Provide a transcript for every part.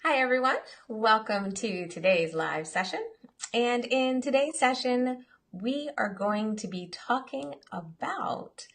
Hi everyone, welcome to today's live session. And in today's session, we are going to be talking about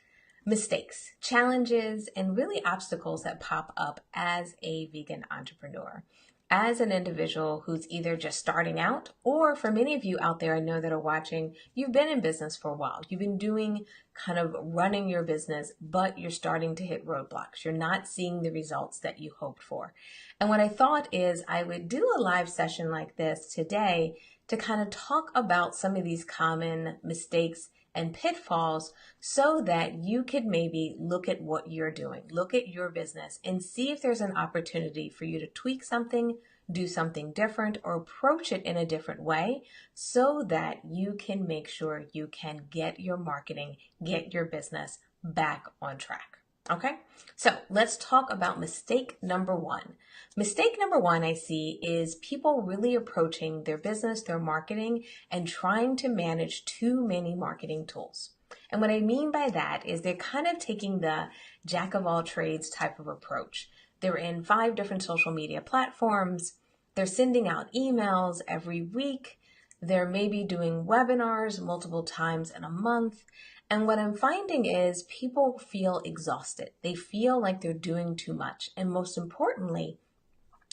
mistakes, challenges, and really obstacles that pop up as a vegan entrepreneur. As an individual who's either just starting out, or for many of you out there I know that are watching, you've been in business for a while. You've been doing kind of running your business, but you're starting to hit roadblocks. You're not seeing the results that you hoped for. And what I thought is I would do a live session like this today to kind of talk about some of these common mistakes and pitfalls so that you could maybe look at what you're doing, look at your business and see if there's an opportunity for you to tweak something, do something different, or approach it in a different way so that you can make sure you can get your marketing, get your business back on track. Okay, so let's talk about mistake number one. Mistake number one I see is people really approaching their business, their marketing, and trying to manage too many marketing tools. And what I mean by that is they're kind of taking the jack of all trades type of approach. They're in 5 different social media platforms. They're sending out emails every week. They're maybe doing webinars multiple times in a month. And what I'm finding is people feel exhausted. They feel like they're doing too much. And most importantly,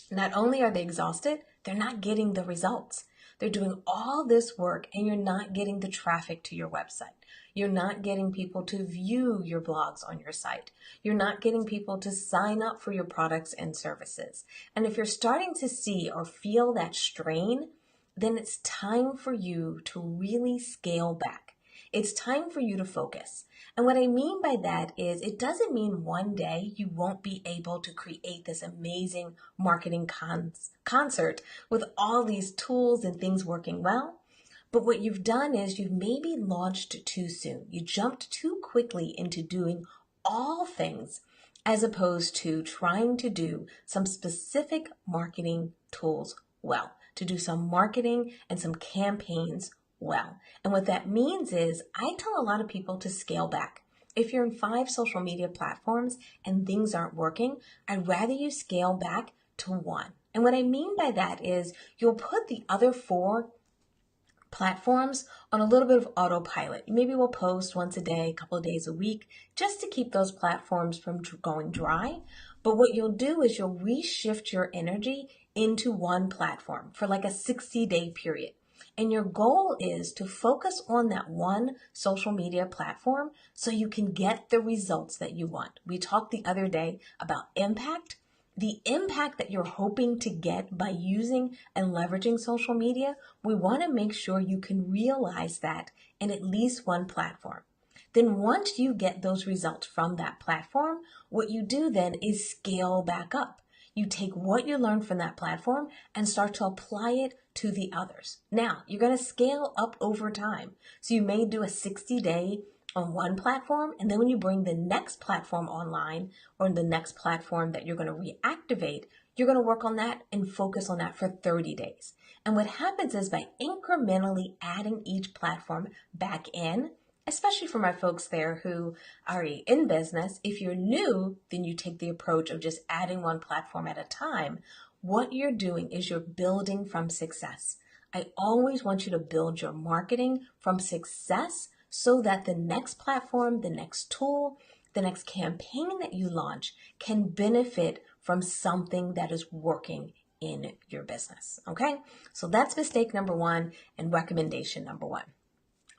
not only are they exhausted, they're not getting the results. They're doing all this work and you're not getting the traffic to your website. You're not getting people to view your blogs on your site. You're not getting people to sign up for your products and services. And if you're starting to see or feel that strain, then it's time for you to really scale back. It's time for you to focus. And what I mean by that is it doesn't mean one day you won't be able to create this amazing marketing concert with all these tools and things working well. But what you've done is you've maybe launched too soon. You jumped too quickly into doing all things as opposed to trying to do some specific marketing tools well, to do some marketing and some campaigns well. And what that means is I tell a lot of people to scale back. If you're in 5 social media platforms and things aren't working, I'd rather you scale back to 1. And what I mean by that is you'll put the other 4 platforms on a little bit of autopilot. Maybe we'll post once a day, a couple of days a week, just to keep those platforms from going dry. But what you'll do is you'll reshift your energy into one platform for like a 60-day period. And your goal is to focus on that one social media platform so you can get the results that you want. We talked the other day about impact. The impact that you're hoping to get by using and leveraging social media, we want to make sure you can realize that in at least one platform. Then once you get those results from that platform, what you do then is scale back up. You take what you learned from that platform and start to apply it to the others. Now, you're going to scale up over time. So you may do a 60-day on one platform, and then when you bring the next platform online or the next platform that you're going to reactivate, you're going to work on that and focus on that for 30 days. And what happens is by incrementally adding each platform back in, especially for my folks there who are in business, if you're new, then you take the approach of just adding one platform at a time. What you're doing is you're building from success. I always want you to build your marketing from success so that the next platform, the next tool, the next campaign that you launch can benefit from something that is working in your business. Okay, so that's mistake number 1 and recommendation number 1.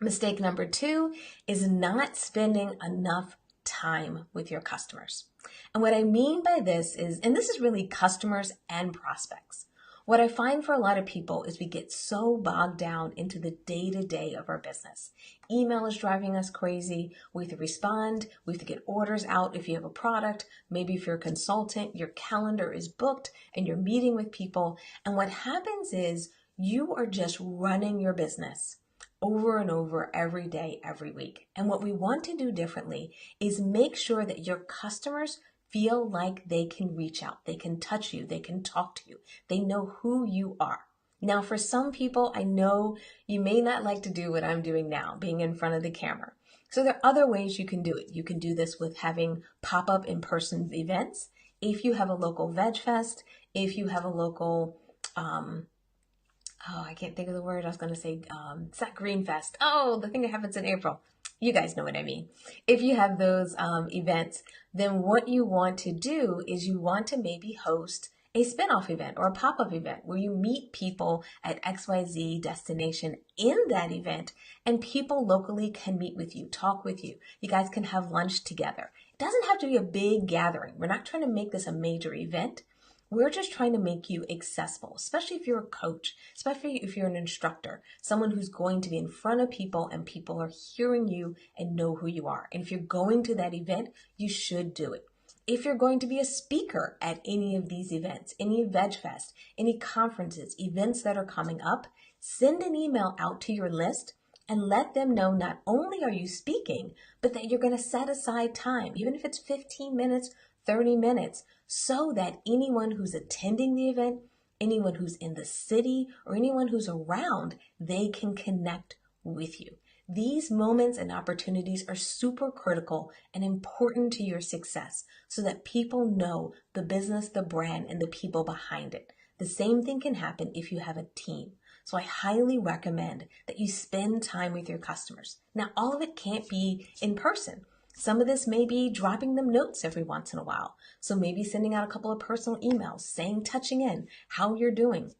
Mistake number 2 is not spending enough time with your customers. And what I mean by this is, and this is really customers and prospects. What I find for a lot of people is we get so bogged down into the day-to-day of our business. Email is driving us crazy. We have to respond. We have to get orders out if you have a product. Maybe if you're a consultant, your calendar is booked and you're meeting with people. And what happens is you are just running your business over and over every day, every week. And what we want to do differently is make sure that your customers feel like they can reach out, they can touch you, they can talk to you, they know who you are. Now, for some people, I know you may not like to do what I'm doing now, being in front of the camera. So there are other ways you can do it. You can do this with having pop-up in-person events. If you have a local veg fest, if you have a local, I can't think of the word. I was going to say, it's not Green Fest. Oh, the thing that happens in April. You guys know what I mean. If you have those events, then what you want to do is you want to maybe host a spin-off event or a pop-up event where you meet people at XYZ destination in that event, and people locally can meet with you, talk with you. You guys can have lunch together. It doesn't have to be a big gathering. We're not trying to make this a major event. We're just trying to make you accessible, especially if you're a coach, especially if you're an instructor, someone who's going to be in front of people and people are hearing you and know who you are. And if you're going to that event, you should do it. If you're going to be a speaker at any of these events, any Veg Fest, any conferences, events that are coming up, send an email out to your list and let them know not only are you speaking, but that you're going to set aside time, even if it's 15 minutes, 30 minutes, so that anyone who's attending the event, anyone who's in the city, or anyone who's around, they can connect with you. These moments and opportunities are super critical and important to your success so that people know the business, the brand, and the people behind it. The same thing can happen if you have a team. So I highly recommend that you spend time with your customers. Now, all of it can't be in person. Some of this may be dropping them notes every once in a while. So maybe sending out a couple of personal emails, touching in, how you're doing,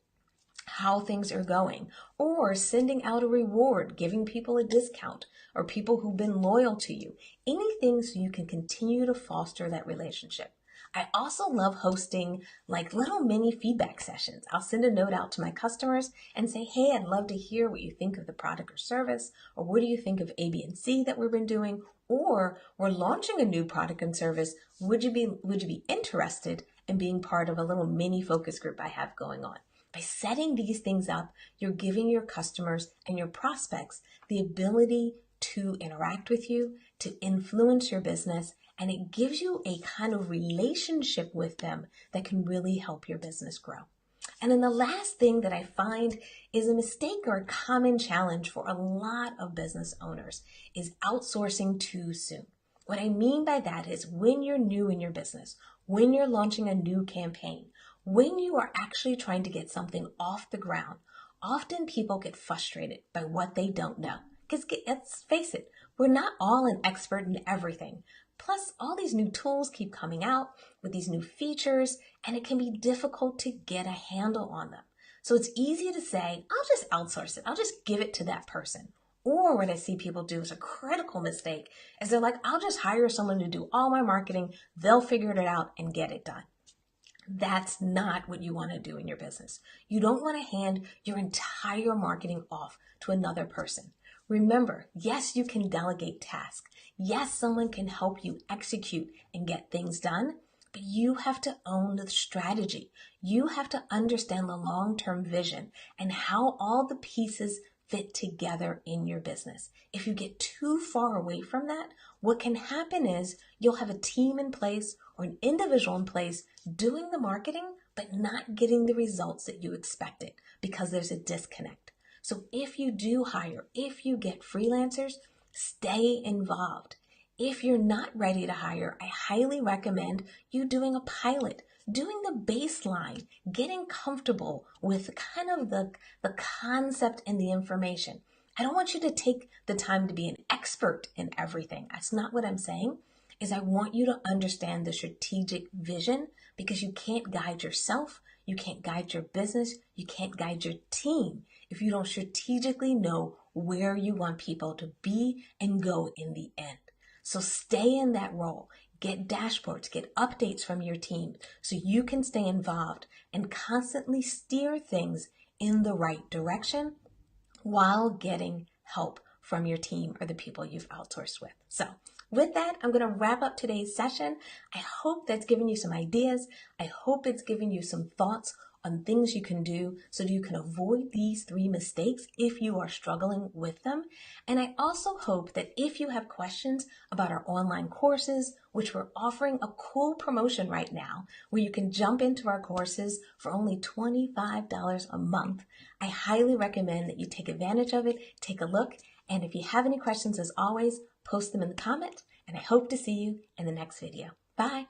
how things are going, or sending out a reward, giving people a discount, or people who've been loyal to you. Anything so you can continue to foster that relationship. I also love hosting like little mini feedback sessions. I'll send a note out to my customers and say, hey, I'd love to hear what you think of the product or service, or what do you think of A, B, and C that we've been doing, or we're launching a new product and service. Would you be interested in being part of a little mini focus group I have going on? By setting these things up, you're giving your customers and your prospects the ability to interact with you, to influence your business, and it gives you a kind of relationship with them that can really help your business grow. And then the last thing that I find is a mistake or a common challenge for a lot of business owners is outsourcing too soon. What I mean by that is when you're new in your business, when you're launching a new campaign, when you are actually trying to get something off the ground, often people get frustrated by what they don't know. Because let's face it, we're not all an expert in everything. Plus, all these new tools keep coming out with these new features, and it can be difficult to get a handle on them. So it's easy to say, I'll just outsource it. I'll just give it to that person. Or what I see people do is a critical mistake, is they're like, I'll just hire someone to do all my marketing. They'll figure it out and get it done. That's not what you want to do in your business. You don't want to hand your entire marketing off to another person. Remember, yes, you can delegate tasks. Yes, someone can help you execute and get things done, but you have to own the strategy. You have to understand the long-term vision and how all the pieces fit together in your business. If you get too far away from that, what can happen is you'll have a team in place or an individual in place doing the marketing, but not getting the results that you expected because there's a disconnect. So if you do hire, if you get freelancers, stay involved. If you're not ready to hire, I highly recommend you doing a pilot, doing the baseline, getting comfortable with kind of the concept and the information. I don't want you to take the time to be an expert in everything. That's not what I'm saying. Is I want you to understand the strategic vision, because you can't guide yourself, you can't guide your business, you can't guide your team if you don't strategically know where you want people to be and go in the end. So stay in that role. Get dashboards, get updates from your team so you can stay involved and constantly steer things in the right direction while getting help from your team or the people you've outsourced with. So with that, I'm going to wrap up today's session. I hope that's given you some ideas. I hope it's given you some thoughts on things you can do so that you can avoid these 3 mistakes if you are struggling with them. And I also hope that if you have questions about our online courses, which we're offering a cool promotion right now, where you can jump into our courses for only $25 a month, I highly recommend that you take advantage of it, take a look. And if you have any questions, as always, post them in the comments, and I hope to see you in the next video. Bye.